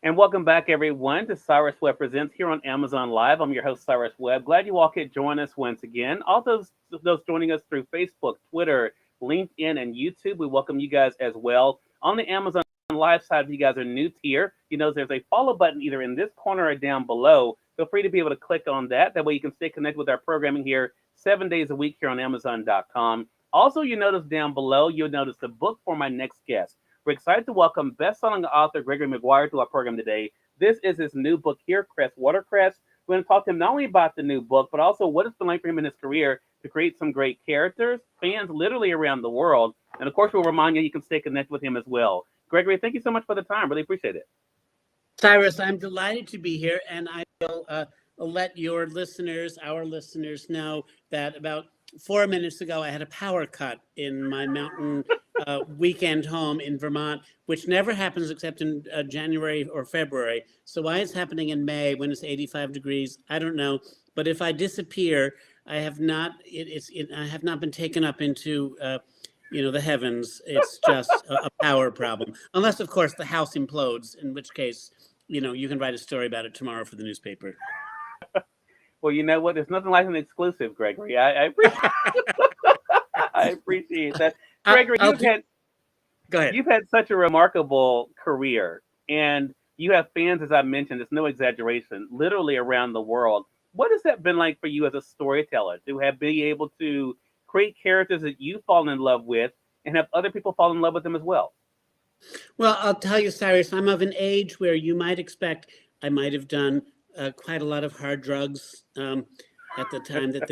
And welcome back, everyone, to Cyrus Webb Presents here on Amazon Live. I'm your host, Cyrus Webb. Glad you all could join us once again. All those joining us through Facebook, Twitter, LinkedIn, and YouTube, we welcome you guys as well. On the Amazon Live side, if you guys are new here, you know there's a follow button either in this corner or down below. Feel free to be able to click on that. That way you can stay connected with our programming here 7 days a week here on Amazon.com. Also, you notice down below, you'll notice the book for my next guest. We're excited to welcome best-selling author Gregory Maguire to our program today. This is his new book here, CRESS WATERCRESS. We're going to talk to him not only about the new book, but also what it's been like for him in his career to create some great characters, fans literally around the world. And of course, we'll remind you can stay connected with him as well. Gregory, thank you so much for the time. Really appreciate it. Cyrus, I'm delighted to be here, and I will let your listeners, our listeners, know that about 4 minutes ago, I had a power cut in my mountain weekend home in Vermont, which never happens except in January or February. So why it's happening in May when it's 85 degrees, I don't know. But if I disappear, I have not. I have not been taken up into the heavens. It's just a power problem, unless of course the house implodes, in which case you can write a story about it tomorrow for the newspaper. Well, you know what? There's nothing like an exclusive, Gregory. I appreciate I appreciate that. Gregory, go ahead. You've had such a remarkable career, and you have fans, as I mentioned, it's no exaggeration, literally around the world. What has that been like for you as a storyteller to have been able to create characters that you fall in love with and have other people fall in love with them as well? Well, I'll tell you, Cyrus, I'm of an age where you might expect I might have done quite a lot of hard drugs at the time that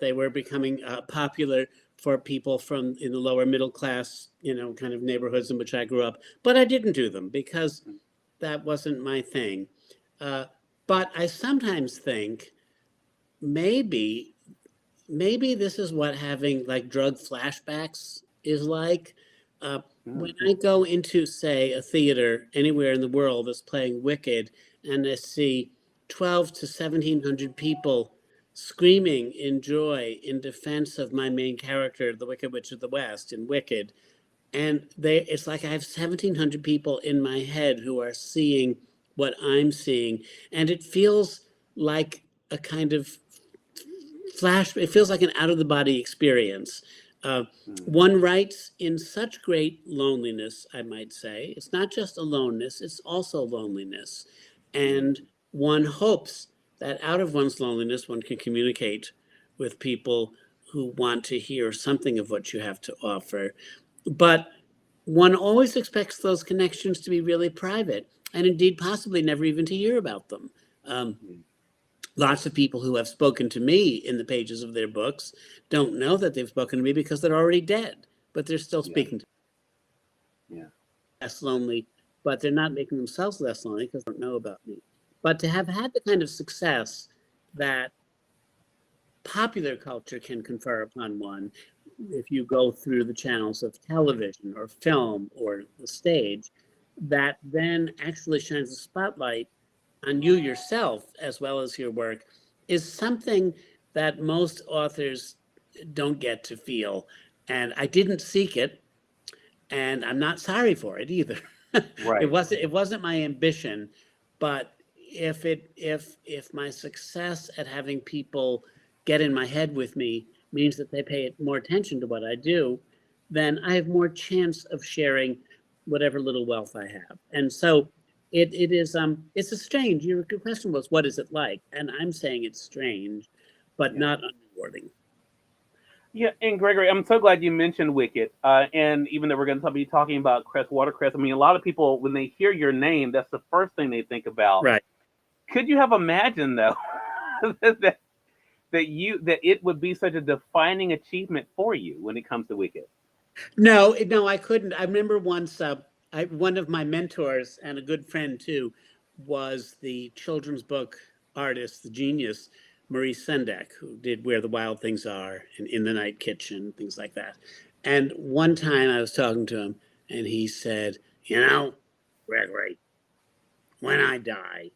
they were becoming popular for people from in the lower middle class, kind of neighborhoods in which I grew up. But I didn't do them because that wasn't my thing. But I sometimes think maybe this is what having like drug flashbacks is like. When I go into, say, a theater anywhere in the world that's playing Wicked, and I see 12 to 1,700 people screaming in joy in defense of my main character, the Wicked Witch of the West in Wicked, and it's like I have 1,700 people in my head who are seeing what I'm seeing, and it feels like a kind of flash. It feels like an out-of-the-body experience. One writes in such great loneliness, I might say. It's not just aloneness, it's also loneliness. And one hopes that out of one's loneliness, one can communicate with people who want to hear something of what you have to offer. But one always expects those connections to be really private, and indeed possibly never even to hear about them. Lots of people who have spoken to me in the pages of their books don't know that they've spoken to me because they're already dead, but they're still speaking to me. Yeah. Less lonely, but they're not making themselves less lonely because they don't know about me. But to have had the kind of success that popular culture can confer upon one, if you go through the channels of television or film or the stage, that then actually shines a spotlight on you yourself as well as your work, is something that most authors don't get to feel. And I didn't seek it, and I'm not sorry for it either. Right. It wasn't my ambition, but if my success at having people get in my head with me means that they pay more attention to what I do, then I have more chance of sharing whatever little wealth I have. And so it's a strange. Your question was, what is it like? And I'm saying it's strange, but not unrewarding. Yeah, and Gregory, I'm so glad you mentioned Wicked. And even though we're going to be talking about CRESS WATERCRESS, I mean, a lot of people, when they hear your name, that's the first thing they think about. Right. Could you have imagined, though, that it would be such a defining achievement for you when it comes to Wicked? No, I couldn't. I remember once one of my mentors and a good friend too was the children's book artist, the genius, Maurice Sendak, who did Where the Wild Things Are and In the Night Kitchen, things like that. And one time I was talking to him and he said, Gregory, when I die,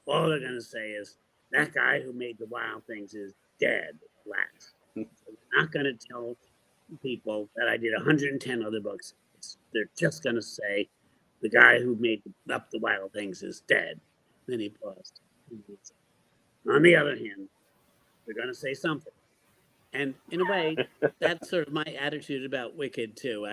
all they're going to say is, that guy who made the Wild Things is dead at last. So they're not going to tell people that I did 110 other books. They're just going to say The guy who made up the wild things is dead. Then he paused. On the other hand, they're going to say something. And in a way, that's sort of my attitude about Wicked too.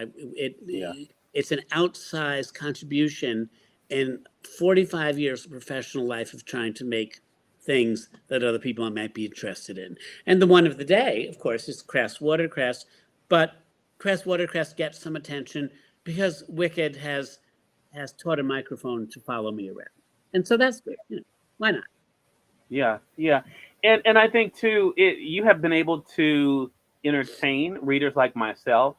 It's an outsized contribution in 45 years of professional life of trying to make things that other people might be interested in. And the one of the day, of course, is CRESS WATERCRESS. But CRESS WATERCRESS gets some attention because Wicked has taught a microphone to follow me around. And so that's good. Why not? Yeah, yeah. And I think too, you have been able to entertain readers like myself,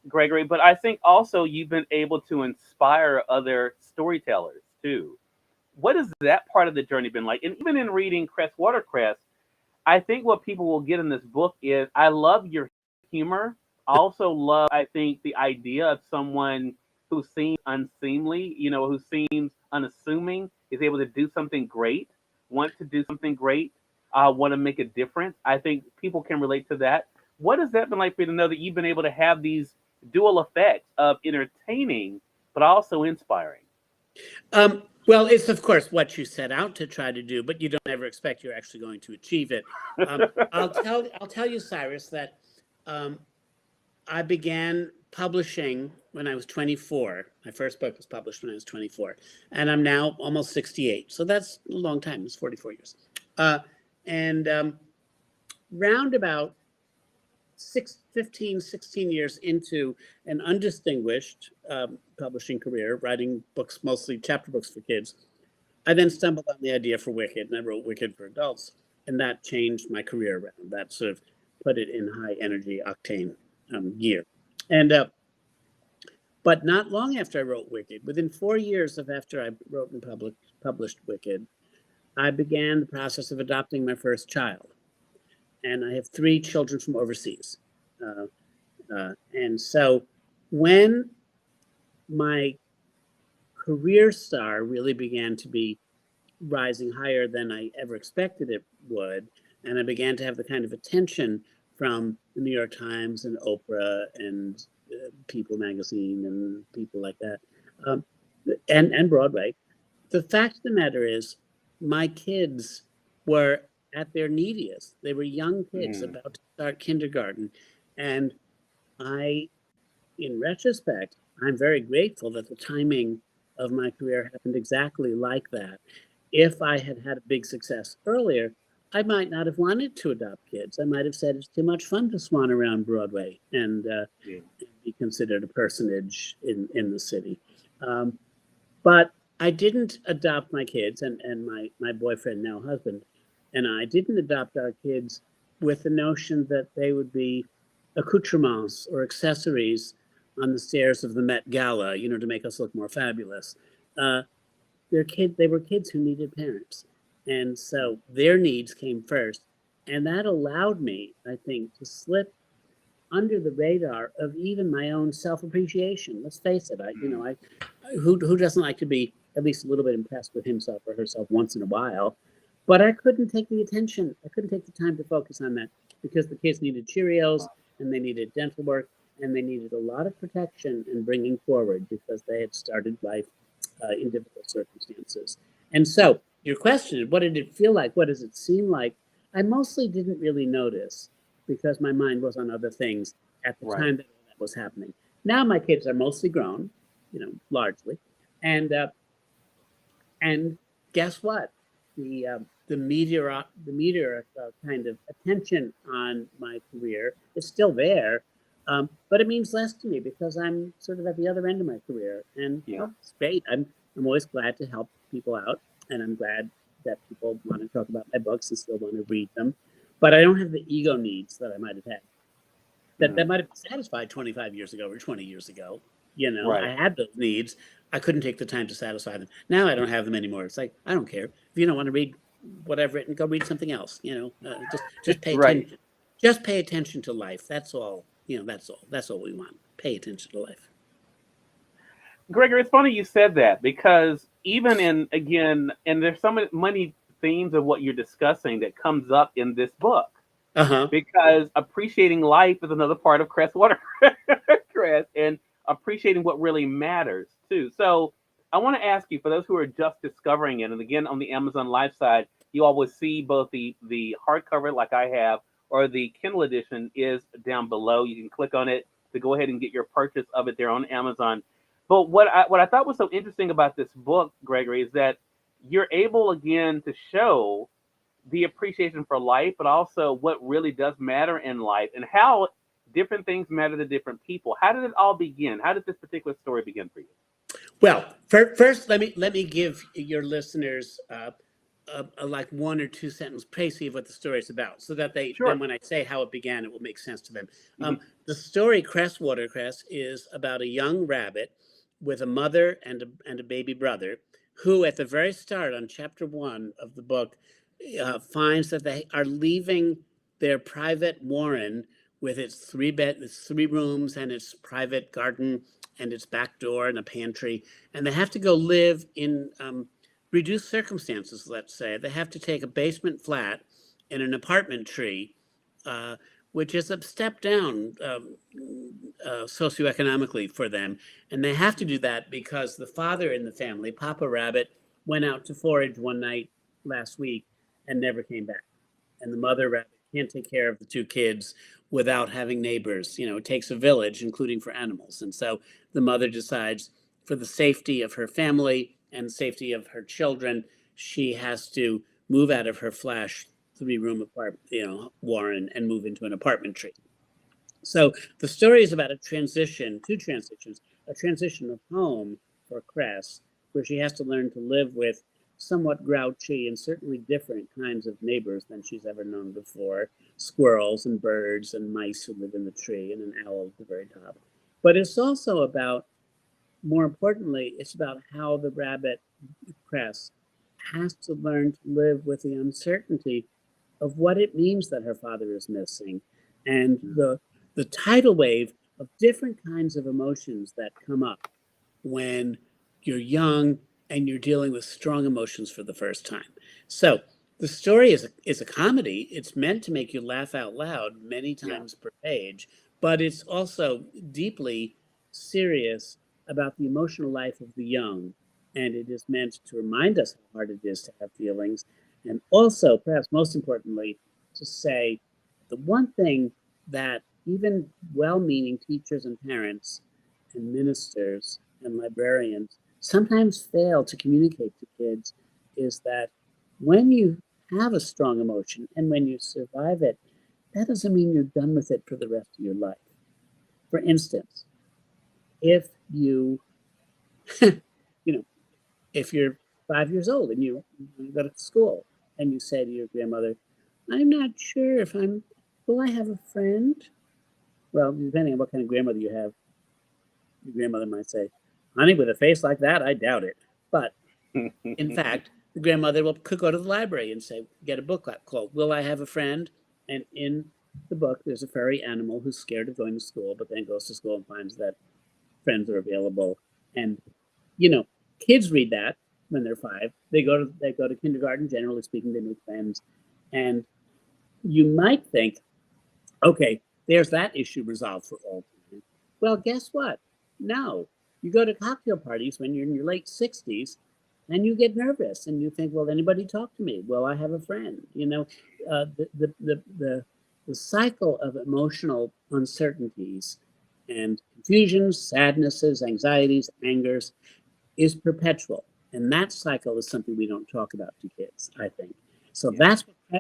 Gregory, but I think also you've been able to inspire other storytellers too. What has that part of the journey been like? And even in reading Cress Watercress, I think what people will get in this book is I love your humor. I also love, I think, the idea of someone who seems unseemly, who seems unassuming, is able to do something great, want to do something great, want to make a difference. I think people can relate to that. What has that been like for you to know that you've been able to have these dual effects of entertaining, but also inspiring? Well, it's of course what you set out to try to do, but you don't ever expect you're actually going to achieve it. I'll tell you, Cyrus, that I began publishing when I was 24. My first book was published when I was 24, and I'm now almost 68. So that's a long time. It's 44 years. And round about 16 years into an undistinguished publishing career, writing books, mostly chapter books for kids, I then stumbled on the idea for Wicked, and I wrote Wicked for adults, and that changed my career around. That sort of put it in high energy octane gear. And but not long after I wrote Wicked, within 4 years of after I wrote and published Wicked, I began the process of adopting my first child. And I have 3 children from overseas. And so when my career star really began to be rising higher than I ever expected it would, and I began to have the kind of attention from the New York Times and Oprah and People magazine and people like that, and Broadway, the fact of the matter is my kids were at their neediest. They were young kids about to start kindergarten. And in retrospect, I'm very grateful that the timing of my career happened exactly like that. If I had had a big success earlier, I might not have wanted to adopt kids. I might have said it's too much fun to swan around Broadway and be considered a personage in the city. But I didn't adopt my kids, and my boyfriend, now husband, and I didn't adopt our kids with the notion that they would be accoutrements or accessories on the stairs of the Met Gala, to make us look more fabulous. They were kids who needed parents. And so their needs came first. And that allowed me, I think, to slip under the radar of even my own self-appreciation. Let's face it, who doesn't like to be at least a little bit impressed with himself or herself once in a while? But I couldn't take the attention. I couldn't take the time to focus on that because the kids needed Cheerios and they needed dental work and they needed a lot of protection and bringing forward because they had started life in difficult circumstances. And so your question, what did it feel like? What does it seem like? I mostly didn't really notice because my mind was on other things at the time that all that was happening. Now my kids are mostly grown, largely. And guess what? The meteor kind of attention on my career is still there, but it means less to me because I'm sort of at the other end of my career, and it's great. I'm always glad to help people out, and I'm glad that people want to talk about my books and still want to read them, but I don't have the ego needs that I might have had. That might have been satisfied 25 years ago or 20 years ago. I had those needs. I couldn't take the time to satisfy them. Now I don't have them anymore. It's like, I don't care. If you don't want to read what I've written, go read something else. Just pay attention. Just pay attention to life. That's all. That's all. That's all we want. Pay attention to life. Gregory, it's funny you said that because even and there's so many themes of what you're discussing that comes up in this book. Because appreciating life is another part of Cress Watercress and appreciating what really matters too. So I want to ask you, for those who are just discovering it, and again on the Amazon Live side, you always see both the hardcover like I have or the Kindle edition is down below. You can click on it to go ahead and get your purchase of it there on Amazon. But what I thought was so interesting about this book, Gregory, is that you're able again to show the appreciation for life, but also what really does matter in life and how different things matter to different people. How did it all begin? How did this particular story begin for you? Well, first, let me give your listeners a like one or two sentence précis of what the story is about, so that they then Sure. when I say how it began, it will make sense to them. Hmm. The story "CRESS WATERCRESS" is about a young rabbit with a mother and a baby brother, who at the very start on chapter 1 of the book finds that they are leaving their private warren with its 3 rooms and its private garden and its back door and a pantry, and they have to go live in reduced circumstances. Let's say they have to take a basement flat in an apartment tree, uh, which is a step down socioeconomically for them, and they have to do that because the father in the family, Papa Rabbit, went out to forage one night last week and never came back, and the mother rabbit can't take care of the 2 kids without having neighbors. It takes a village, including for animals. And so the mother decides, for the safety of her family and safety of her children, she has to move out of her flash 3-room apartment, warren, and move into an apartment tree. So the story is about two transitions, a transition of home for Cress, where she has to learn to live with somewhat grouchy and certainly different kinds of neighbors than she's ever known before: squirrels and birds and mice who live in the tree and an owl at the very top. But it's also about, more importantly, it's about how the rabbit Cress has to learn to live with the uncertainty of what it means that her father is missing, and the tidal wave of different kinds of emotions that come up when you're young and you're dealing with strong emotions for the first time. So the story is a comedy. It's meant to make you laugh out loud many Yeah. times per page, but it's also deeply serious about the emotional life of the young. And it is meant to remind us how hard it is to have feelings. And also, perhaps most importantly, to say the one thing that even well meaning teachers and parents and ministers and librarians sometimes fail to communicate to kids is that when you have a strong emotion and when you survive it, that doesn't mean you're done with it for the rest of your life. For instance, if you, you know, if you're 5 years old and you go to school and you say to your grandmother, "I'm not sure if will I have a friend?" Well, depending on what kind of grandmother you have, your grandmother might say, "Honey, with a face like that, I doubt it." But in fact, the grandmother could go to the library and say, get a book called "Will I Have a Friend?" And in the book, there's a furry animal who's scared of going to school, but then goes to school and finds that friends are available. And you know, kids read that when they're 5. They go to kindergarten. Generally speaking, they make friends, and you might think, okay, there's that issue resolved for all time. Well, guess what? No. You go to cocktail parties when you're in your late 60s and you get nervous and you think, will anybody talk to me? Will I have a friend? The cycle of emotional uncertainties and confusions, sadnesses, anxieties, angers is perpetual. And that cycle is something we don't talk about to kids, I think. So Yeah.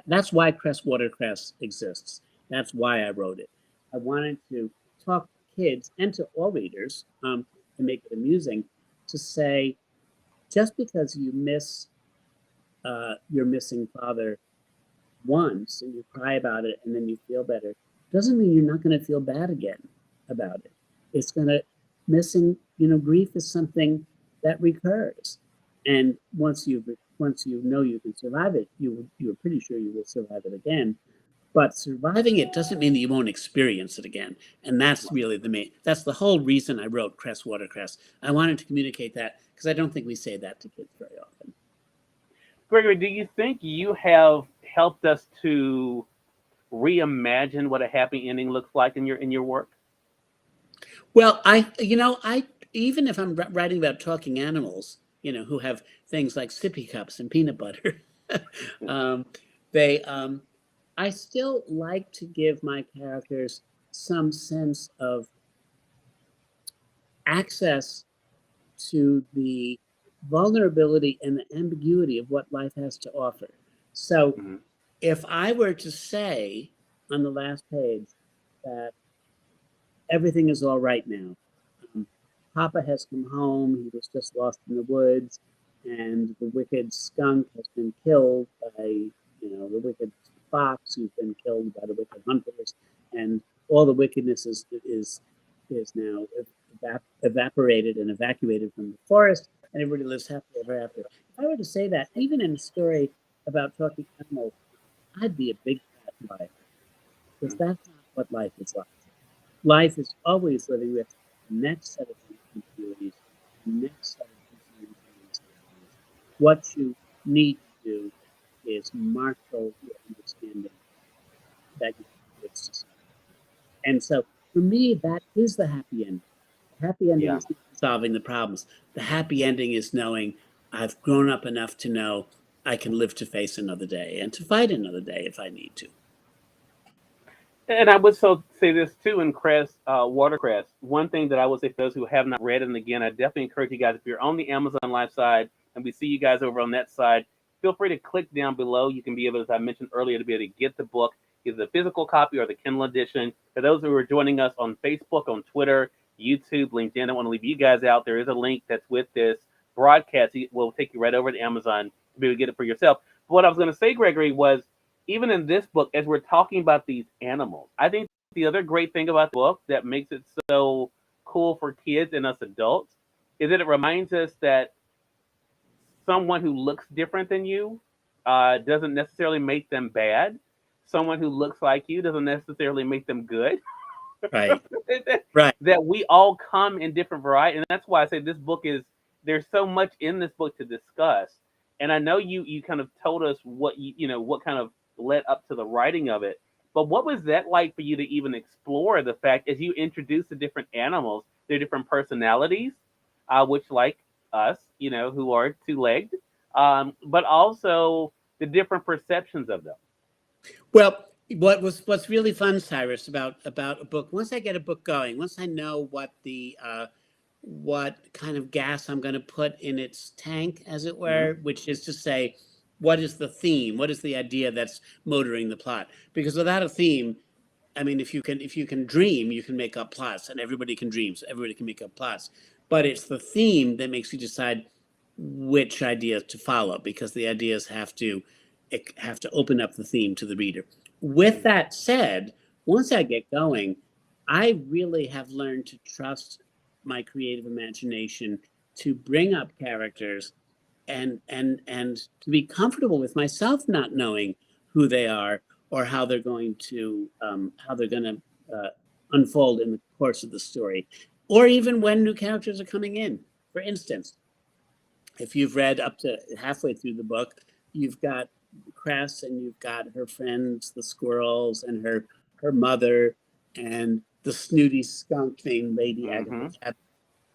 that's why Cress Watercress exists. That's why I wrote it. I wanted to talk to kids and to all readers, to make it amusing, to say, just because you miss your missing father once and you cry about it and then you feel better, doesn't mean you're not going to feel bad again about it. It's going to missing, grief is something that recurs, and once you know you can survive it, you're pretty sure you will survive it again. But surviving it doesn't mean that you won't experience it again. And that's really that's the whole reason I wrote Cress Watercress. I wanted to communicate that because I don't think we say that to kids very often. Gregory, do you think you have helped us to reimagine what a happy ending looks like in your work? Well, I even if I'm writing about talking animals, who have things like sippy cups and peanut butter. um, they, I still like to give my characters some sense of access to the vulnerability and the ambiguity of what life has to offer. So Mhm. if I were to say on the last page that everything is all right now, Papa has come home, he was just lost in the woods, and the wicked skunk has been killed by, the wicked fox who's been killed by the wicked hunters, and all the wickedness is now evaporated and evacuated from the forest, and everybody lives happily ever after. If I were to say that, even in a story about talking animals, I'd be a big fat liar, because that's not what life is like. Life is always living with the next set of responsibilities, the next set of concerns and anxieties. What you need to do is marshal your understanding that you have with society. And so for me, that is the happy ending. The happy ending Yeah. is not solving the problems. The happy ending is knowing I've grown up enough to know I can live to face another day and to fight another day if I need to. And I would so say this too in CRESS WATERCRESS. One thing that I would say for those who have not read it, and again, I definitely encourage you guys, if you're on the Amazon Live side and we see you guys over on that side, feel free to click down below. You can be able, as I mentioned earlier, to be able to get the book, either the physical copy or the Kindle edition. For those who are joining us on Facebook, on Twitter, YouTube, LinkedIn, I don't want to leave you guys out. There is a link that's with this broadcast. It will take you right over to Amazon to be able to get it for yourself. But what I was going to say, Gregory, was even in this book, as we're talking about these animals, I think the other great thing about the book that makes it so cool for kids and us adults is that it reminds us that someone who looks different than you doesn't necessarily make them bad. Someone who looks like you doesn't necessarily make them good. Right. Right. That we all come in different varieties, and that's why I say this book is, there's so much in this book to discuss. And I know you kind of told us what what kind of led up to the writing of it, but what was that like for you to even explore the fact as you introduce the different animals, their different personalities, which like us, who are two-legged, but also the different perceptions of them. Well, what's really fun, Cyrus, about a book. Once I get a book going, once I know what kind of gas I'm going to put in its tank, as it Hmm. were, which is to say, what is the theme? What is the idea that's motoring the plot? Because without a theme, I mean, if you can dream, you can make up plots, and everybody can dream, so everybody can make up plots. But it's the theme that makes you decide which ideas to follow, because the ideas have to open up the theme to the reader. With that said, once I get going, I really have learned to trust my creative imagination to bring up characters and to be comfortable with myself not knowing who they are or how they're going to unfold in the course of the story, or even when new characters are coming in. For instance, if you've read up to halfway through the book, you've got Cress and you've got her friends, the squirrels, and her mother, and the snooty skunk named Lady Hmm. Agatha,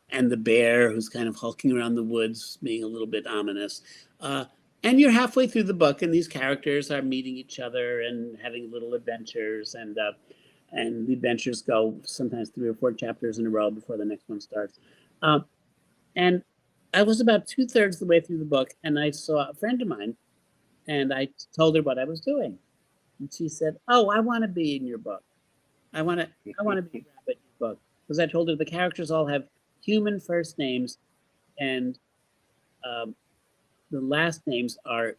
and the bear who's kind of hulking around the woods, being a little bit ominous. Uh, and you're halfway through the book, and these characters are meeting each other and having little adventures, and the adventures go sometimes 3 or 4 chapters in a row before the next one starts. Um, and I was about 2/3 of the way through the book, and I saw a friend of mine, and I told her what I was doing, and she said, "Oh, I want to be in your book. I want to be a rabbit in your book," because I told her the characters all have human first names, and um, the last names are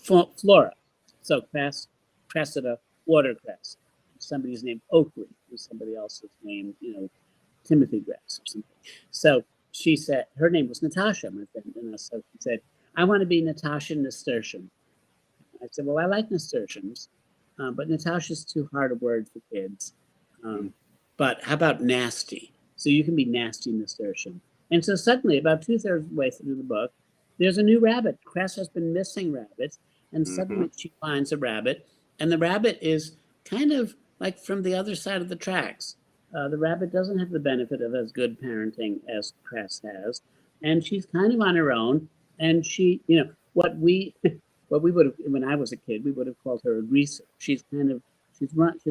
flora. So Cressida, watercress. Somebody's named Oakley, or somebody else's name, Timothy grass or something. So she said her name was Natasha, my friend, and so she said, "I want to be Natasha Nasturtium." I said, "Well, I like nasturtiums, but Natasha's too hard a word for kids. Um, but how about nasty? So you can be nasty nasturtium." And so suddenly, about 2/3 of the way through the book, there's a new rabbit. Cress has been missing rabbits, and Hmm. suddenly she finds a rabbit, and the rabbit is kind of like from the other side of the tracks. The rabbit doesn't have the benefit of as good parenting as Cress has, and she's kind of on her own. And she, what we what we would have when I was a kid, we would have called her a greaser. She's a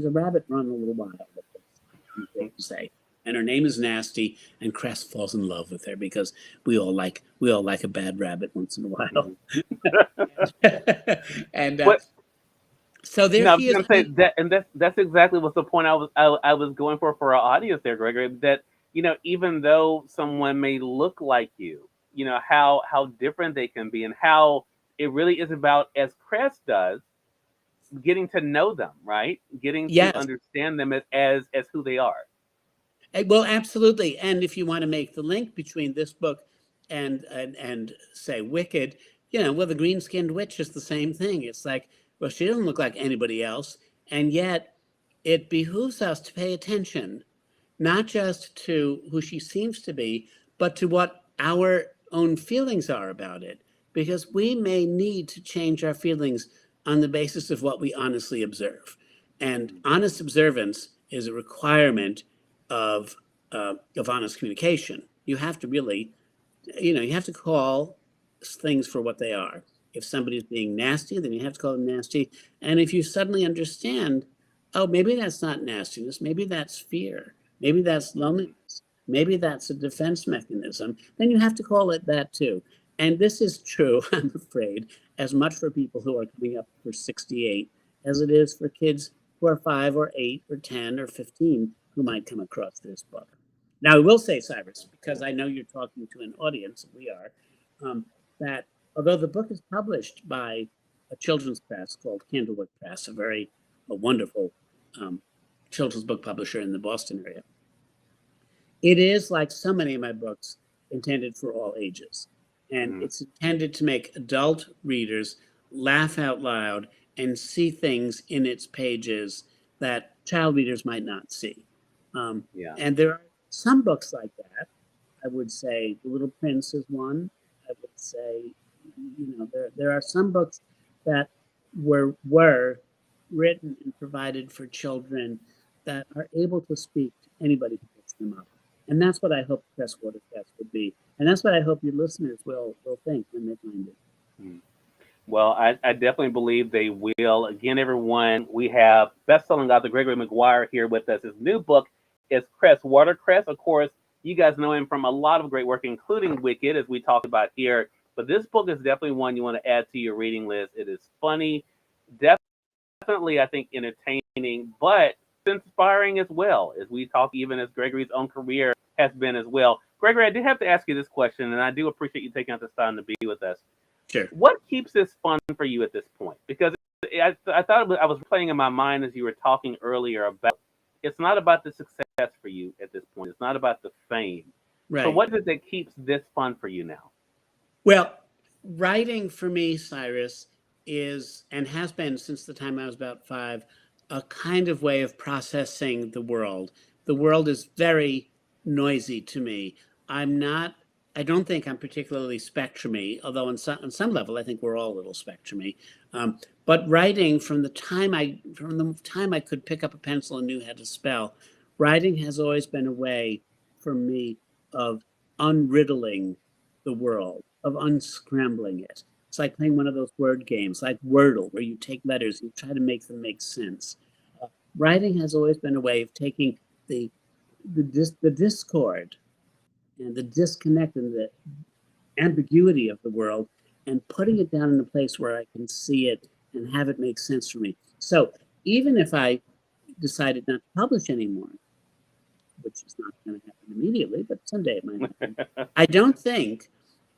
rabbit run a little wild, to say. And her name is Nasty, and Cress falls in love with her because we all like a bad rabbit once in a while. And But so there no, I was she is. going to say that, and that's exactly what's the point I was going for our audience there, Gregory. That even though someone may look like you know how different they can be, and how it really is about, as Crest does, getting to know them, right? Getting to Yes. understand them as who they are. Well, absolutely. And if you want to make the link between this book and say Wicked, well, the green skinned witch is the same thing. It's like, well, she doesn't look like anybody else, and yet it behooves us to pay attention, not just to who she seems to be, but to what our own feelings are about it, because we may need to change our feelings on the basis of what we honestly observe. And honest observance is a requirement of honest communication. You have to really, you have to call things for what they are. If somebody's being nasty, then you have to call them nasty. And if you suddenly understand, oh, maybe that's not nastiness, maybe that's fear, maybe that's loneliness, maybe that's a defense mechanism, then you have to call it that too. And this is true, I'm afraid, as much for people who are coming up for 68 as it is for kids who are 5 or 8 or 10 or 15 who might come across this book. Now, I will say, Cyrus, because I know you're talking to an audience, we are, that although the book is published by a children's press called Candlewood Press, a wonderful children's book publisher in the Boston area, it is, like so many of my books, intended for all ages. And it's intended to make adult readers laugh out loud and see things in its pages that child readers might not see. Yeah. And there are some books like that. I would say The Little Prince is one. I would say, there are some books that were written and provided for children that are able to speak to anybody who picks them up. And that's what I hope CRESS WATERCRESS would be. And that's what I hope your listeners will think when they find it. Well, I definitely believe they will. Again, everyone, we have best-selling author Gregory Maguire here with us. His new book is CRESS WATERCRESS. Of course, you guys know him from a lot of great work, including Wicked, as we talked about here. But this book is definitely one you want to add to your reading list. It is funny, definitely, I think, entertaining, but inspiring as well, as we talk, even as Gregory's own career has been as well. Gregory, I did have to ask you this question, and I do appreciate you taking out this time to be with us. Sure. What keeps this fun for you at this point? Because I thought I was playing in my mind as you were talking earlier about, it's not about the success for you at this point. It's not about the fame. Right. So what is it that keeps this fun for you now? Well, writing for me, Cyrus, is and has been since the time I was about 5, a kind of way of processing the world. The world is very noisy to me. I don't think I'm particularly spectrumy, although on some level, I think we're all a little spectrumy. But writing from the time I could pick up a pencil and knew how to spell, writing has always been a way for me of unriddling the world, of unscrambling it. It's like playing one of those word games, like Wordle, where you take letters and you try to make them make sense. Writing has always been a way of taking the discord and the disconnect and the ambiguity of the world and putting it down in a place where I can see it and have it make sense for me. So even if I decided not to publish anymore, which is not going to happen immediately, but someday it might happen, I don't think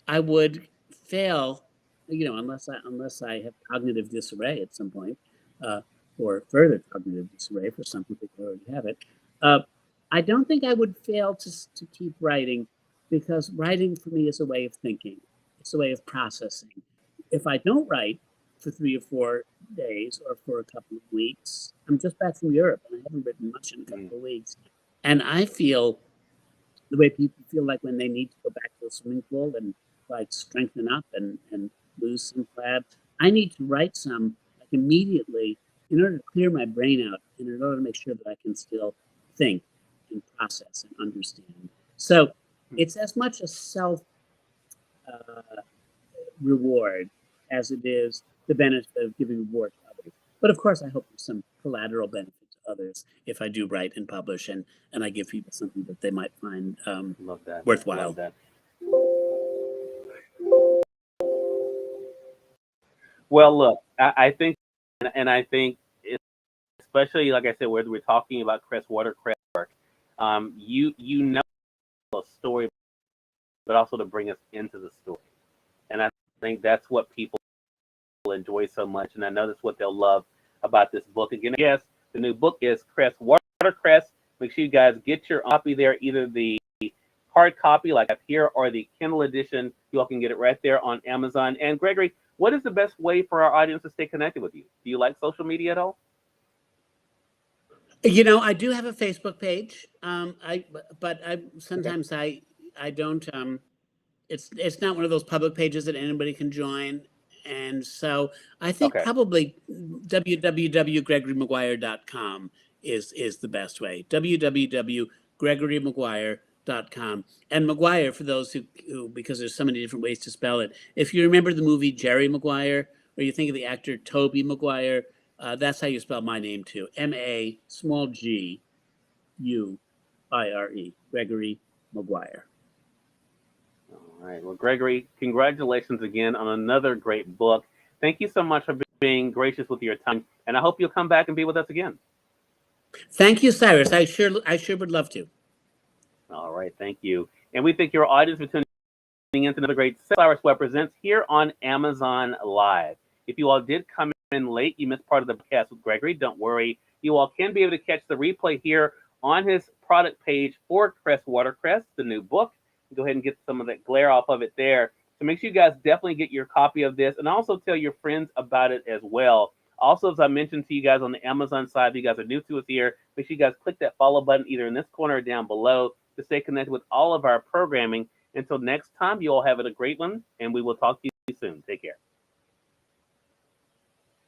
I would fail, unless I have cognitive disarray at some point, or further cognitive disarray for some people who already have it. I don't think I would fail to keep writing, because writing for me is a way of thinking. It's a way of processing. If I don't write for 3 or 4 days or for a couple of weeks, I'm just back from Europe and I haven't written much in a couple of weeks. And I feel the way people feel like when they need to go back to a swimming pool and like strengthen up and lose some fat. I need to write some like immediately in order to clear my brain out and in order to make sure that I can still think. and process and understand. So it's as much a self reward as it is the benefit of giving reward to others. But of course, I hope there's some collateral benefit to others if I do write and publish and I give people something that they might find Love that. worthwhile. Love that. Well, look, I think, and I think, especially like I said, whether we're talking about CRESS WATERCRESS work, you know a story, but also to bring us into the story, and I think that's what people enjoy so much, and I know that's what they'll love about this book. Again, yes, the new book is CRESS WATERCRESS. Make sure you guys get your copy there, either the hard copy like I have here or the Kindle edition. You all can get it right there on Amazon. And Gregory, what is the best way for our audience to stay connected with you? Do you like social media at all? You know, I do have a Facebook page. But sometimes I don't. It's not one of those public pages that anybody can join, and so I think probably www.gregorymaguire.com is the best way. www.gregorymaguire.com. And Maguire, for those who because there's so many different ways to spell it. If you remember the movie Jerry Maguire, or you think of the actor Tobey Maguire, that's how you spell my name too. MAGUIRE, Gregory Maguire. All right. Well, Gregory, congratulations again on another great book. Thank you so much for being gracious with your time, and I hope you'll come back and be with us again. Thank you, Cyrus. I sure would love to. All right. Thank you. And we thank your audience for tuning in to another great Cyrus Webb Presents here on Amazon Live. If you all did come in late, you missed part of the podcast with Gregory, don't worry. You all can be able to catch the replay here on his product page for CRESS WATERCRESS, the new book. Go ahead and get some of that glare off of it there. So make sure you guys definitely get your copy of this, and also tell your friends about it as well. Also, as I mentioned to you guys on the Amazon side, if you guys are new to us here, make sure you guys click that follow button either in this corner or down below to stay connected with all of our programming. Until next time, you all have a great one, and we will talk to you soon. Take care.